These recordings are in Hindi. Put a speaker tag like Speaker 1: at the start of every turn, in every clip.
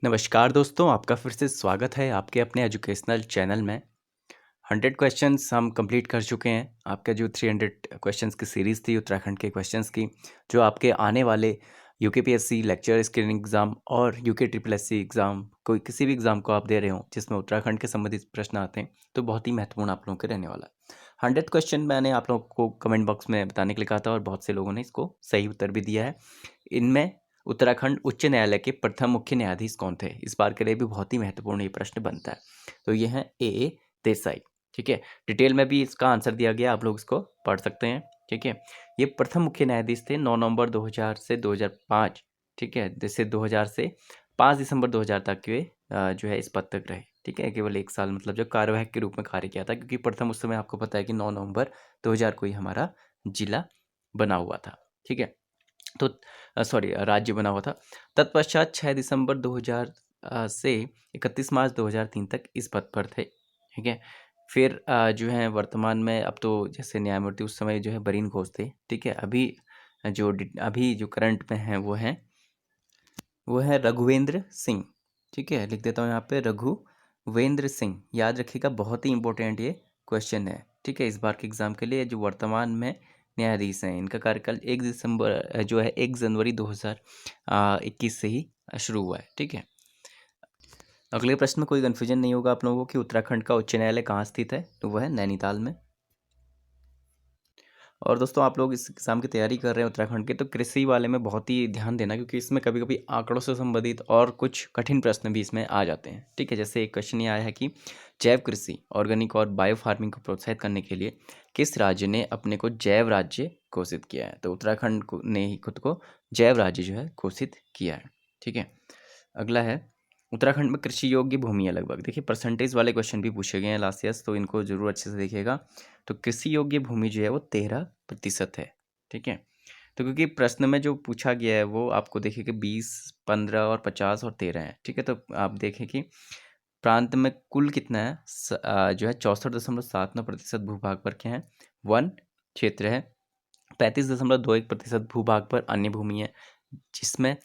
Speaker 1: नमस्कार दोस्तों, आपका फिर से स्वागत है आपके अपने एजुकेशनल चैनल में। 100 क्वेश्चंस हम कंप्लीट कर चुके हैं। आपका जो 300 क्वेश्चंस की सीरीज़ थी उत्तराखंड के क्वेश्चंस की, जो आपके आने वाले यूकेपीएससी लेक्चर स्क्रीनिंग एग्ज़ाम और यूके ट्रिपल एससी एग्ज़ाम, कोई किसी भी एग्ज़ाम को आप दे रहे हो जिसमें उत्तराखंड के संबंधित प्रश्न आते हैं, तो बहुत ही महत्वपूर्ण आप लोगों के रहने वाला है। 100 क्वेश्चन मैंने आप लोगों को कमेंट बॉक्स में बताने के लिए कहा था और बहुत से लोगों ने इसको सही उत्तर भी दिया है। इनमें उत्तराखंड उच्च न्यायालय के प्रथम मुख्य न्यायाधीश कौन थे? इस बार के लिए भी बहुत ही महत्वपूर्ण ये प्रश्न बनता है। तो ये हैं ए देसाई। ठीक है, डिटेल में भी इसका आंसर दिया गया, आप लोग इसको पढ़ सकते हैं। ठीक है, ये प्रथम मुख्य न्यायाधीश थे 9 नवंबर 2000 से 2005। ठीक है, जैसे 2000 से 5 दिसंबर 2000 तक के जो है इस पद तक रहे। ठीक है, केवल 1 साल मतलब जो कार्यवाहक के रूप में कार्य किया था, क्योंकि प्रथम उस समय आपको पता है कि 9 नवंबर 2000 को ही हमारा जिला बना हुआ था। ठीक है, तो सॉरी राज्य बना हुआ था। तत्पश्चात 6 दिसंबर 2000 से 31 मार्च 2003 तक इस पद पर थे। ठीक है, फिर जो है वर्तमान में अब तो जैसे न्यायमूर्ति उस समय जो है बरीन घोष थे। ठीक है, अभी जो करंट में हैं वो है रघुवेंद्र सिंह। ठीक है, लिख देता हूँ यहाँ पे रघुवेंद्र सिंह। याद रखिएगा, बहुत ही इंपॉर्टेंट ये क्वेश्चन है। ठीक है, इस बार के एग्जाम के लिए जो वर्तमान में न्यायाधीश हैं, इनका कार्यकाल 1 जनवरी 2021 से ही शुरू हुआ है। ठीक है, अगले प्रश्न में कोई कन्फ्यूजन नहीं होगा आप लोगों को कि उत्तराखंड का उच्च न्यायालय कहाँ स्थित है, तो वह है नैनीताल में। और दोस्तों, आप लोग इस एग्ज़ाम की तैयारी कर रहे हैं उत्तराखंड के, तो कृषि वाले में बहुत ही ध्यान देना, क्योंकि इसमें कभी कभी आंकड़ों से संबंधित और कुछ कठिन प्रश्न भी इसमें आ जाते हैं। ठीक है, जैसे एक क्वेश्चन ये आया है कि जैव कृषि, ऑर्गेनिक और बायो फार्मिंग को प्रोत्साहित करने के लिए किस राज्य ने अपने को जैव राज्य घोषित किया है? तो ने ही खुद को जैव राज्य जो है घोषित किया है। ठीक है, अगला है उत्तराखंड में कृषि योग्य भूमि है लगभग। देखिए, परसेंटेज वाले क्वेश्चन भी पूछे गए हैं लास्ट ईयर, तो इनको जरूर अच्छे से देखिएगा। तो कृषि योग्य भूमि जो है वो 13% है। ठीक है, तो क्योंकि प्रश्न में जो पूछा गया है वो आपको देखिए कि 20, 15 और 50 और 13 है। ठीक है, तो आप देखें कि प्रांत में कुल कितना है, जो है 64.79% भूभाग पर क्या है, वन क्षेत्र है। 35.21% भूभाग पर अन्य भूमि है, जिसमें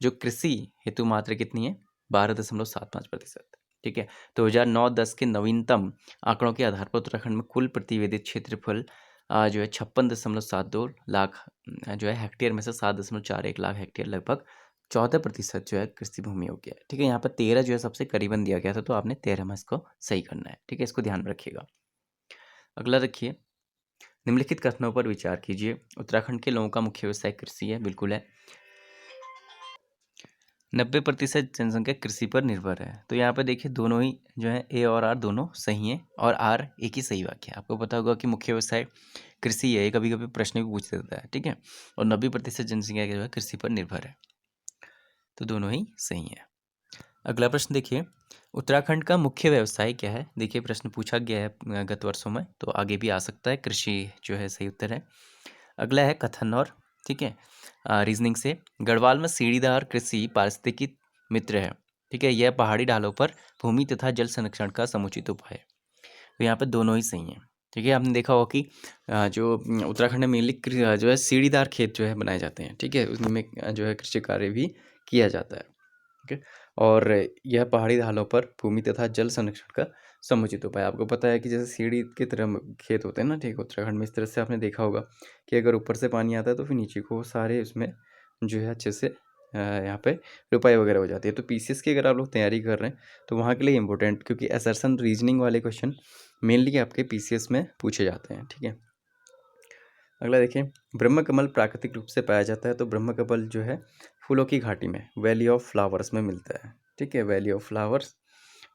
Speaker 1: जो कृषि हेतु मात्रा कितनी है, 12.75%। ठीक है, 2009-10 के नवीनतम आंकड़ों के आधार पर उत्तराखंड में कुल प्रतिवेदित क्षेत्रफल जो है 56.72 लाख जो है हेक्टेयर में से 7.41 लाख हेक्टेयर, लगभग 14% जो है कृषि भूमि हो गया है। ठीक है, यहाँ पर 13 जो है सबसे करीबन दिया गया था, तो आपने 13 में इसको सही करना है। ठीक है, इसको ध्यान में रखिएगा। अगला देखिए, निम्नलिखित कथनों पर विचार कीजिए। उत्तराखंड के लोगों का मुख्य व्यवसाय कृषि है, बिल्कुल है। 90% जनसंख्या कृषि पर निर्भर है। तो यहाँ पे देखिए दोनों ही जो है ए और आर दोनों सही हैं, और आर एक ही सही वाक्य है। आपको पता होगा कि मुख्य व्यवसाय कृषि है, ये कभी कभी प्रश्न भी पूछ देता है। ठीक है, और 90% जनसंख्या जो है कृषि पर निर्भर है, तो दोनों ही सही है। अगला प्रश्न देखिए, उत्तराखंड का मुख्य व्यवसाय क्या है? देखिए, प्रश्न पूछा गया है गत वर्षों में, तो आगे भी आ सकता है। कृषि जो है सही उत्तर है। अगला है कथन और, ठीक है, रीजनिंग से। गढ़वाल में सीढ़ीदार कृषि पारिस्थितिकी मित्र है। ठीक है, यह पहाड़ी ढालों पर भूमि तथा जल संरक्षण का समुचित उपाय है। तो यहाँ पे दोनों ही सही हैं। ठीक है, आपने देखा होगा कि जो उत्तराखंड में मेनली जो है सीढ़ीदार खेत जो है बनाए जाते हैं। ठीक है, उसमें जो है कृषि कार्य भी किया जाता है। ठीक है, और यह पहाड़ी ढालों पर भूमि तथा जल संरक्षण का समुचित उपाय। आपको पता है कि जैसे सीढ़ी की तरह खेत होते हैं ना, ठीक है, उत्तराखंड में इस तरह से आपने देखा होगा कि अगर ऊपर से पानी आता है तो फिर नीचे को सारे उसमें जो है अच्छे से यहाँ पे रुपाई वगैरह हो जाती है। तो पीसीएस की अगर आप लोग तैयारी कर रहे हैं तो वहाँ के लिए इंपॉर्टेंट, क्योंकि असर्शन रीजनिंग वाले क्वेश्चन मेनली आपके पीसीएस में पूछे जाते हैं। ठीक है, अगला देखिए, ब्रह्म कमल प्राकृतिक रूप से पाया जाता है। तो ब्रह्म कमल जो है फूलों की घाटी में वैली ऑफ फ्लावर्स में मिलता है। ठीक है, वैली ऑफ फ्लावर्स।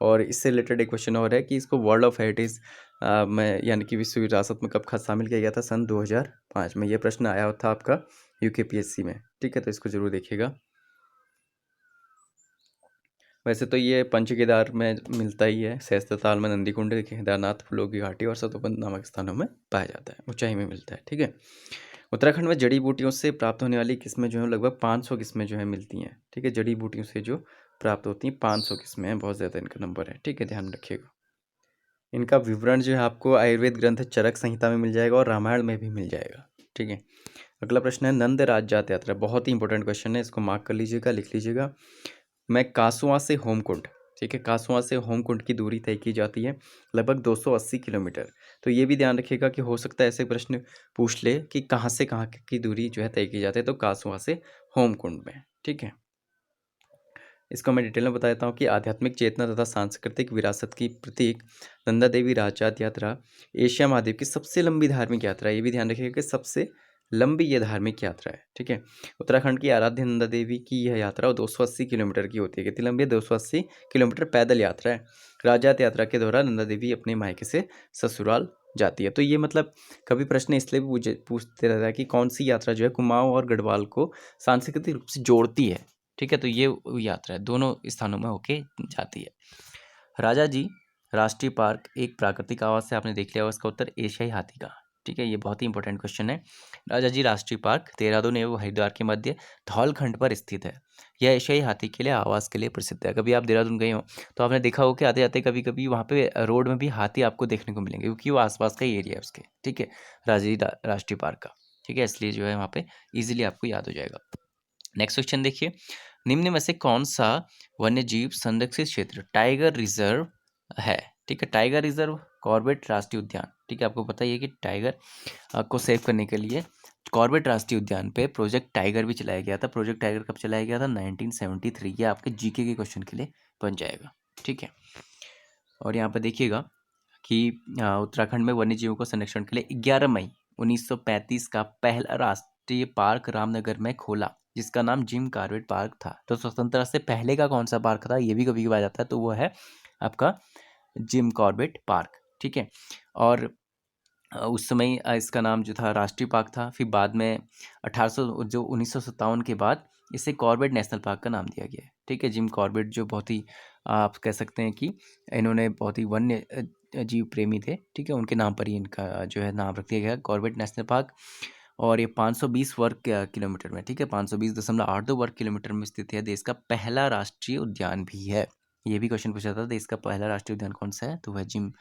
Speaker 1: और इससे रिलेटेड एक क्वेश्चन और है कि इसको वर्ल्ड ऑफ हेरिटेज में यानी कि विश्व विरासत में कब शामिल किया गया था? सन 2005 में। यह प्रश्न आया था आपका यूकेपीएससी में। ठीक है, तो इसको जरूर देखिएगा। वैसे तो ये पंच केदार में मिलता ही है, सहस्त्रताल में, नंदीकुंड, केदारनाथ, फूलों की घाटी और सतोबंध नामक स्थानों में पाया जाता है, ऊंचाई में मिलता है। ठीक है, उत्तराखंड में जड़ी बूटियों से प्राप्त होने वाली किस्में जो है लगभग 500 किस्में जो है मिलती हैं। ठीक है, जड़ी बूटियों से जो प्राप्त होती हैं 500 किस्में हैं, बहुत ज़्यादा इनका नंबर है। ठीक है, ध्यान रखिएगा। इनका विवरण जो है आपको आयुर्वेद ग्रंथ चरक संहिता में मिल जाएगा और रामायण में भी मिल जाएगा। ठीक है, अगला प्रश्न है नंद राज जात यात्रा। बहुत ही इंपॉर्टेंट क्वेश्चन है, इसको मार्क कर लीजिएगा, लिख लीजिएगा। में कासुआ से होमकुंड, ठीक है, कासुआ से होमकुंड की दूरी तय की जाती है लगभग 280 किलोमीटर। तो ये भी ध्यान रखिएगा कि हो सकता है ऐसे प्रश्न पूछ ले कि कहाँ से कहाँ की दूरी जो है तय की जाती है, तो कासुआ से होमकुंड में, ठीक है। इसको मैं डिटेल में बता देता हूँ कि आध्यात्मिक चेतना तथा सांस्कृतिक विरासत की प्रतीक नंदा देवी राजजात यात्रा एशिया महाद्वीप की सबसे लंबी धार्मिक यात्रा है। ये भी ध्यान रखिएगा कि सबसे लंबी ये धार्मिक यात्रा है, ठीक है। उत्तराखंड की आराध्य नंदा देवी की यह यात्रा 280 किलोमीटर की होती है। कितनी लंबी है? 280 किलोमीटर पैदल यात्रा है। राजजात यात्रा के दौरान नंदा देवी अपने मायके से ससुराल जाती है। तो ये मतलब कभी प्रश्न इसलिए भी पूछते रहता है कि कौन सी यात्रा जो है कुमाऊं और गढ़वाल को सांस्कृतिक रूप से जोड़ती है, ठीक है। तो ये वो यात्रा है, दोनों स्थानों में होके जाती है। राजा जी राष्ट्रीय पार्क एक प्राकृतिक आवास है, आपने देख लिया होगा इसका उत्तर एशियाई हाथी का, ठीक है। ये बहुत ही इंपॉर्टेंट क्वेश्चन है। राजा जी राष्ट्रीय पार्क देहरादून एवं हरिद्वार के मध्य धौलखंड पर स्थित है। यह एशियाई हाथी के लिए आवास के लिए प्रसिद्ध है। कभी आप देहरादून गए हो तो आपने देखा हो कि आते जाते कभी कभी वहाँ पे रोड में भी हाथी आपको देखने को मिलेंगे, क्योंकि वो आसपास का ही एरिया है उसके, ठीक है, राजा जी राष्ट्रीय पार्क का, ठीक है। इसलिए जो है वहाँ पे ईजिली आपको याद हो जाएगा। नेक्स्ट क्वेश्चन देखिए, निम्न में से कौन सा वन्यजीव संरक्षित क्षेत्र टाइगर रिजर्व है, ठीक है। टाइगर रिजर्व कॉर्बेट राष्ट्रीय उद्यान, ठीक है। आपको पता ही है कि टाइगर को सेव करने के लिए कॉर्बेट राष्ट्रीय उद्यान पे प्रोजेक्ट टाइगर भी चलाया गया था। प्रोजेक्ट टाइगर कब चलाया गया था? 1973। ये आपके जीके के क्वेश्चन के लिए बन जाएगा, ठीक है। और यहाँ पर देखिएगा कि उत्तराखंड में वन्य जीवों को संरक्षण के लिए 11 मई 1935 का पहला राष्ट्रीय पार्क रामनगर में खोला, जिसका नाम जिम कॉर्बेट पार्क था। तो स्वतंत्रता से पहले का कौन सा पार्क था, ये भी कभी कभार जाता है, तो वो है आपका जिम कॉर्बेट पार्क, ठीक है। और उस समय इसका नाम जो था राष्ट्रीय पार्क था। फिर बाद में 1957 के बाद इसे कॉर्बेट नेशनल पार्क का नाम दिया गया है, ठीक है। जिम कॉर्बेट जो बहुत ही आप कह सकते हैं कि इन्होंने बहुत ही वन्य जीव प्रेमी थे, ठीक है, उनके नाम पर ही इनका जो है नाम रख दिया गया कॉर्बेट नेशनल पार्क। और ये 520 वर्ग किलोमीटर में, ठीक है, 520.82 वर्ग किलोमीटर में स्थित है। देश का पहला राष्ट्रीय उद्यान भी है। ये भी क्वेश्चन पूछा था, देश का पहला राष्ट्रीय उद्यान कौन सा है, तो वह जिम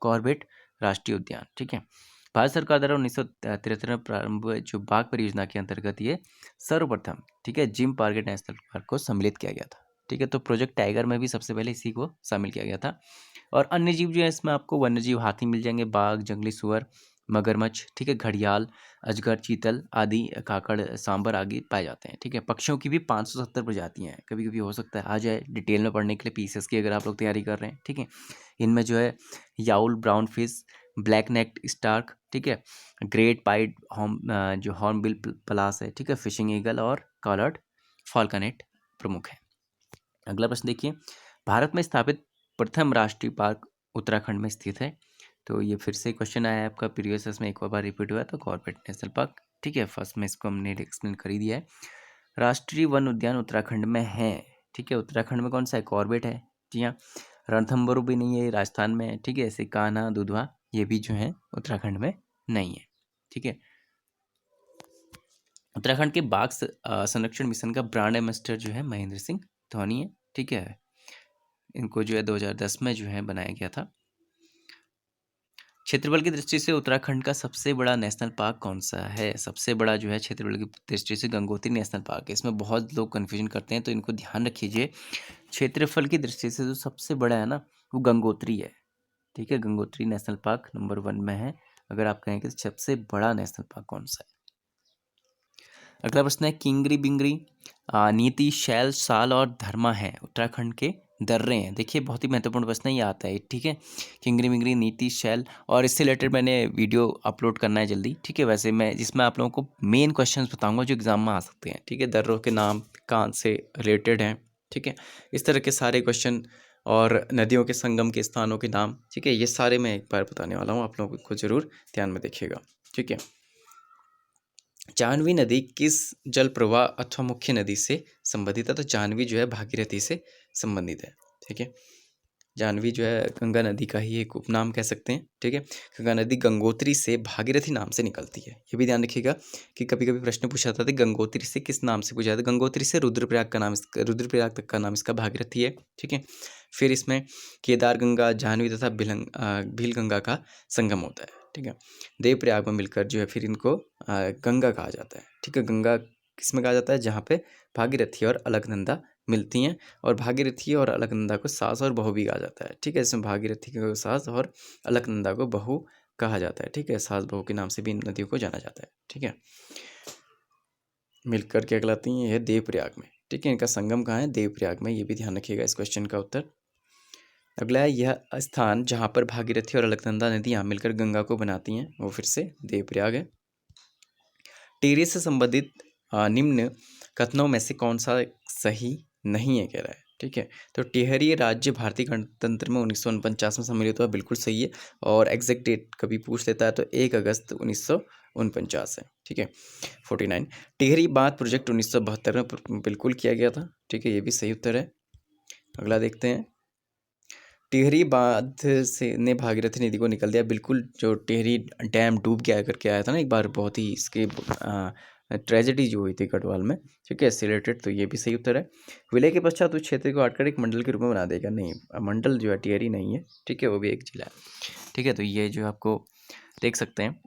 Speaker 1: कॉर्बेट राष्ट्रीय उद्यान, ठीक है। भारत सरकार द्वारा 1973 में प्रारंभ हुए जो बाघ परियोजना के अंतर्गत ये सर्वप्रथम, ठीक है, जिम कॉर्बेट नेशनल पार्क को सम्मिलित किया गया था, ठीक है। तो प्रोजेक्ट टाइगर में भी सबसे पहले इसी को शामिल किया गया था। और अन्य जीव जो है इसमें आपको वन्यजीव हाथी मिल जाएंगे, बाघ, जंगली सुअर, मगरमच्छ, ठीक है, घड़ियाल, अजगर, चीतल आदि, काकड़, सांबर आदि पाए जाते हैं, ठीक है। पक्षियों की भी 570 प्रजातियां हैं। कभी कभी हो सकता है आ जाए डिटेल में पढ़ने के लिए पीसेस की, अगर आप लोग तैयारी कर रहे हैं, ठीक है। इनमें जो है याउल, brown fish, black necked stork, ठीक है, ग्रेट पाइड जो हॉर्नबिल पलास है, ठीक है, फिशिंग ईगल और कॉलर्ड फॉल्कनेट प्रमुख है। अगला प्रश्न देखिए, भारत में स्थापित प्रथम राष्ट्रीय पार्क उत्तराखंड में स्थित है। तो ये फिर से क्वेश्चन आया है आपका प्रीवियस में, एक और बार रिपीट हुआ है, तो कॉर्बेट नेशनल पार्क, ठीक है। फर्स्ट में इसको हमने एक्सप्लेन कर ही दिया है। राष्ट्रीय वन उद्यान उत्तराखंड में है, ठीक है। उत्तराखंड में कौन सा है? कॉर्बेट है, जी हाँ। रणथंभौर भी नहीं है, राजस्थान में है, ठीक है। ऐसे कान्हा, दुधवा ये भी जो है उत्तराखंड में नहीं है, ठीक है। उत्तराखंड के बाघ संरक्षण मिशन का ब्रांड एम्बेसडर जो है महेंद्र सिंह धोनी है, ठीक है। इनको जो है 2010 में जो है बनाया गया था। क्षेत्रफल की दृष्टि से उत्तराखंड का सबसे बड़ा नेशनल पार्क कौन सा है? सबसे बड़ा जो है क्षेत्रफल की दृष्टि से गंगोत्री नेशनल पार्क है। इसमें बहुत लोग कन्फ्यूजन करते हैं, तो इनको ध्यान रखिए। क्षेत्रफल की दृष्टि से जो सबसे बड़ा है ना, वो गंगोत्री है, ठीक है। गंगोत्री नेशनल पार्क नंबर 1 में है। अगर आप कहेंगे तो सबसे बड़ा नेशनल पार्क कौन सा है? अगला प्रश्न है, किंगरी बिंगरी, नीति, शैल, साल और धर्मा है उत्तराखंड के दर्रे हैं। देखिए बहुत ही महत्वपूर्ण प्रश्न है, ये आता है, ठीक है। किंगरी बिंगरी, नीति, शैल, और इससे रिलेटेड मैंने वीडियो अपलोड करना है जल्दी, ठीक है। वैसे मैं जिसमें आप लोगों को मेन क्वेश्चंस बताऊंगा जो एग्जाम में आ सकते हैं, ठीक है। दर्रों के नाम कहाँ से रिलेटेड हैं, ठीक है, इस तरह के सारे क्वेश्चन, और नदियों के संगम के स्थानों के नाम, ठीक है, ये सारे मैं एक बार बताने वाला हूँ, आप लोगों को जरूर ध्यान में देखिएगा, ठीक है। जाह्नवी नदी किस जल प्रवाह अथवा मुख्य नदी से संबंधित है? तो जाह्नवी जो है भागीरथी से संबंधित है, ठीक है। जाह्नवी जो है गंगा नदी का ही एक उपनाम कह सकते हैं, ठीक है। गंगा नदी गंगोत्री से भागीरथी नाम से निकलती है। ये भी ध्यान रखिएगा कि कभी कभी प्रश्न पूछा जाता है गंगोत्री से किस नाम से पूछा जाता है। गंगोत्री से रुद्रप्रयाग का नाम, रुद्रप्रयाग तक का नाम इसका भागीरथी है, ठीक है। फिर इसमें केदार गंगा, जाह्नवी तथा भील गंगा का संगम होता है, ठीक है। देवप्रयाग में मिलकर जो है फिर इनको गंगा कहा जाता है, ठीक है। गंगा किस में कहा जाता है? जहाँ पे भागीरथी और अलकनंदा मिलती हैं और भागीरथी और अलकनंदा को सास और बहू भी कहा जाता है। ठीक है, इसमें भागीरथी को सास और अलकनंदा को बहू कहा जाता है। ठीक है, सास बहू के नाम से भी इन नदियों को जाना जाता है। ठीक है, मिलकर क्या कहलाती हैं? यह देवप्रयाग में। ठीक है, इनका संगम कहाँ है? देवप्रयाग में। ये भी ध्यान रखिएगा इस क्वेश्चन का उत्तर। अगला है, यह स्थान जहाँ पर भागीरथी और अलकनंदा नदियाँ मिलकर गंगा को बनाती हैं, वो फिर से देवप्रयाग है। टिहरी से संबंधित निम्न कथनों में से कौन सा सही नहीं है, कह रहा है। ठीक है, तो टिहरी राज्य भारतीय गणतंत्र में 1949 में सम्मिलित हुआ, बिल्कुल सही है। और एग्जैक्ट डेट कभी पूछ लेता है तो 1 अगस्त 1949 है। ठीक है, 49। टिहरी बांध प्रोजेक्ट 1972 में बिल्कुल किया गया था। ठीक है, ये भी सही उत्तर है। अगला देखते हैं, टिहरी बांध से ने भागीरथी नदी को निकल दिया, बिल्कुल। जो टिहरी डैम डूब गया करके आया था ना एक बार, बहुत ही इसकी ट्रेजेडी जो हुई थी गढ़वाल में। ठीक है, इससे रिलेटेड, तो ये भी सही उत्तर है। विलय के पश्चात उस क्षेत्र को हटकर एक मंडल के रूप में बना देगा, नहीं, मंडल जो है टिहरी नहीं है। ठीक है, वो भी एक जिला है। ठीक है, तो ये जो आपको देख सकते हैं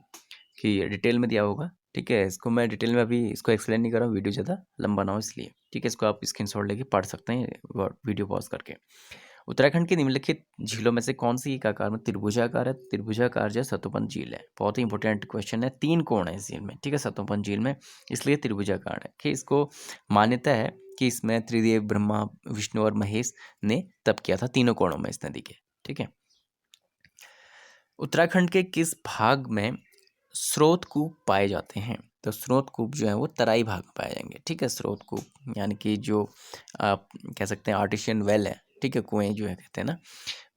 Speaker 1: कि डिटेल में दिया होगा। ठीक है, इसको मैं डिटेल में अभी इसको एक्सप्लेन नहीं कर रहा हूँ, वीडियो ज़्यादा लंबा ना हो इसलिए। ठीक है, इसको आप स्क्रीनशॉट लेके पढ़ सकते हैं वीडियो पॉज करके। उत्तराखंड की निम्नलिखित झीलों में से कौन सी एक आकार में त्रिभुजाकार है? त्रिभुजाकार जो सतोपन झील है, बहुत ही इंपॉर्टेंट क्वेश्चन है। 3 कोण है इस झील में। ठीक है, सतोपन झील में, इसलिए त्रिभुजाकार है कि इसको मान्यता है कि इसमें त्रिदेव ब्रह्मा, विष्णु और महेश ने तप किया था तीनों कोणों में इस नदी के। ठीक है, उत्तराखंड के किस भाग में स्रोत कूप पाए जाते हैं? तो स्रोत कूप जो है वो तराई भाग में पाए जाएंगे। ठीक है, स्रोत कूप यानी कि जो आप कह सकते हैं आर्टिशियन वेल है। ठीक है, कुएं जो है कहते हैं ना,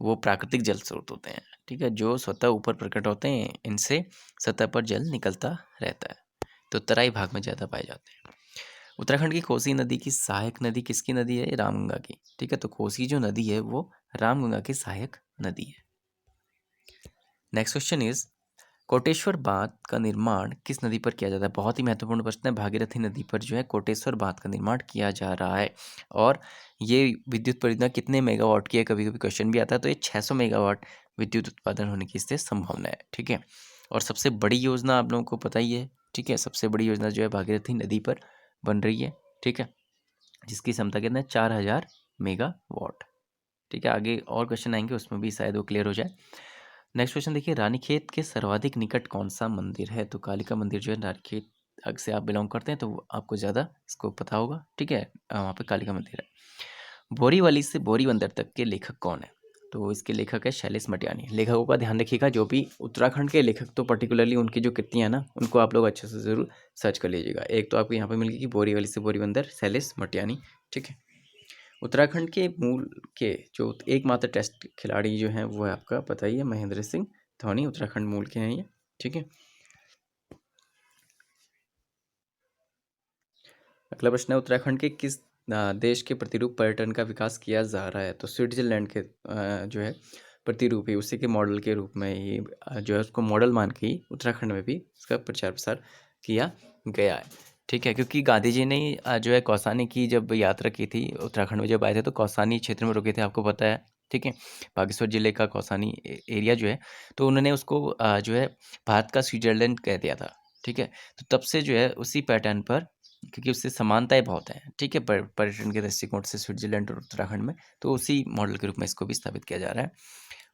Speaker 1: वो प्राकृतिक जल स्रोत होते हैं। ठीक है, जो स्वतः ऊपर प्रकट होते हैं, इनसे सतह पर जल निकलता रहता है, तो तराई भाग में ज़्यादा पाए जाते हैं। उत्तराखंड की कोसी नदी की सहायक नदी किसकी नदी है? रामगंगा की। ठीक है, तो कोसी जो नदी है वो रामगंगा की सहायक नदी है। नेक्स्ट क्वेश्चन इज, कोटेश्वर बांध का निर्माण किस नदी पर किया जाता है? बहुत ही महत्वपूर्ण प्रश्न है। भागीरथी नदी पर जो है कोटेश्वर बांध का निर्माण किया जा रहा है। और ये विद्युत परियोजना कितने मेगावाट की है, कभी कभी क्वेश्चन भी आता है, तो ये 600 मेगावाट विद्युत उत्पादन होने की इससे संभावना है। ठीक है, और सबसे बड़ी योजना आप लोगों को पता ही है। ठीक है, सबसे बड़ी योजना जो है भागीरथी नदी पर बन रही है। ठीक है, जिसकी क्षमता कितना है? 4000 मेगावाट। ठीक है, आगे और क्वेश्चन आएंगे, उसमें भी शायद वो क्लियर हो जाए। नेक्स्ट क्वेश्चन देखिए, रानीखेत के सर्वाधिक निकट कौन सा मंदिर है? तो कालिका मंदिर जो है, रानीखेत अगर से आप बिलोंग करते हैं तो आपको ज़्यादा इसको पता होगा। ठीक है, वहाँ पे कालिका मंदिर है। बोरीवली से बोरीबंदर तक के लेखक कौन है? तो इसके लेखक है शैलेश मटियानी। लेखकों का ध्यान रखिएगा, जो भी उत्तराखंड के लेखक, तो पर्टिकुलरली उनकी जो कृतियाँ हैं ना, उनको आप लोग अच्छे से ज़रूर सर्च कर लीजिएगा। एक तो आपको यहाँ पे मिल गई बोरीवली से बोरीबंदर, शैलेश मटियानी। ठीक है, उत्तराखंड के मूल के जो एकमात्र टेस्ट खिलाड़ी जो हैं वो है आपका, पता ही है, महेंद्र सिंह धोनी। उत्तराखंड मूल के हैं ये। ठीक है, अगला प्रश्न है, उत्तराखंड के किस देश के प्रतिरूप पर्यटन का विकास किया जा रहा है? तो स्विट्जरलैंड के जो है प्रतिरूप ही, उसी के मॉडल के रूप में ही जो है उसको मॉडल मान के ही उत्तराखंड में भी इसका प्रचार प्रसार किया गया है। ठीक है, क्योंकि गांधी जी ने जो है कौसानी की जब यात्रा की थी, उत्तराखंड में जब आए थे तो कौसानी क्षेत्र में रुके थे, आपको पता है। ठीक है, बागेश्वर जिले का कौसानी एरिया जो है, तो उन्होंने उसको जो है भारत का स्विट्जरलैंड कह दिया था। ठीक है, तो तब से जो है उसी पैटर्न पर, क्योंकि उससे समानताएं बहुत हैं। ठीक है, पर्यटन के दृष्टिकोण से स्विट्जरलैंड और उत्तराखंड में, तो उसी मॉडल के रूप में इसको भी स्थापित किया जा रहा है।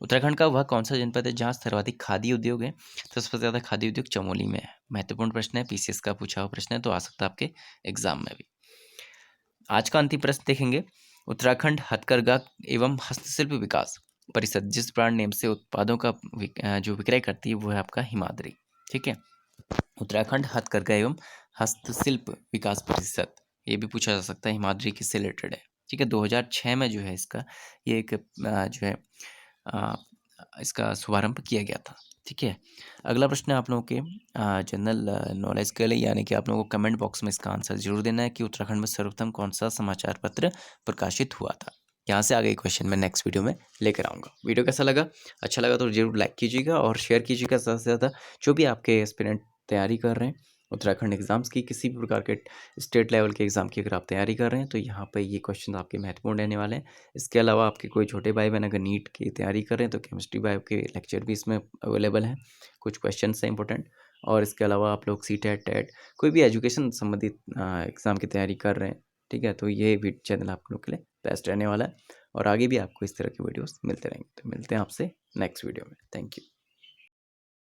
Speaker 1: उत्तराखंड का वह कौन सा जनपद है जहाँ सर्वाधिक खादी उद्योग है? तो सबसे ज़्यादा खादी उद्योग चमोली में है। महत्वपूर्ण प्रश्न है, पीसीएस का पूछा हुआ प्रश्न है, तो आ सकता है आपके एग्जाम में भी। आज का अंतिम प्रश्न देखेंगे, उत्तराखंड हथकरघा एवं हस्तशिल्प विकास परिषद जिस ब्रांड नेम से उत्पादों का जो विक्रय करती है वो है आपका हिमाद्री। ठीक है, उत्तराखंड हथकरघा एवं हस्तशिल्प विकास परिषद, ये भी पूछा जा सकता है हिमाद्री किससे रिलेटेड है। ठीक है, 2006 में जो है इसका ये एक जो है अ, इसका शुभारंभ किया गया था। ठीक है, अगला प्रश्न है आप लोगों के जनरल नॉलेज के लिए, यानी कि आप लोगों को कमेंट बॉक्स में इसका आंसर जरूर देना है कि उत्तराखंड में सर्वप्रथम कौन सा समाचार पत्र प्रकाशित हुआ था। यहाँ से आगे क्वेश्चन मैं नेक्स्ट वीडियो में लेकर आऊँगा। वीडियो कैसा लगा? अच्छा लगा तो जरूर लाइक कीजिएगा और शेयर कीजिएगा ज़्यादा से ज़्यादा। जो भी आपके एस्पिरेंट तैयारी कर रहे हैं उत्तराखंड एग्ज़ाम्स की, किसी भी प्रकार के स्टेट लेवल के एग्ज़ाम की अगर आप तैयारी कर रहे हैं, तो यहाँ पे ये क्वेश्चन आपके महत्वपूर्ण रहने वाले हैं। इसके अलावा आपके कोई छोटे भाई बहन अगर नीट की तैयारी कर रहे हैं, तो केमिस्ट्री बायो के लेक्चर भी इसमें अवेलेबल हैं, कुछ क्वेश्चन हैं इंपॉर्टेंट। और इसके अलावा आप लोग सी टेट टेट कोई भी एजुकेशन संबंधित एग्ज़ाम की तैयारी कर रहे हैं, ठीक है, तो ये चैनल आप लोग के लिए बेस्ट रहने वाला है और आगे भी आपको इस तरह की वीडियोस मिलते रहेंगे। तो मिलते हैं आपसे नेक्स्ट वीडियो में। Thank you.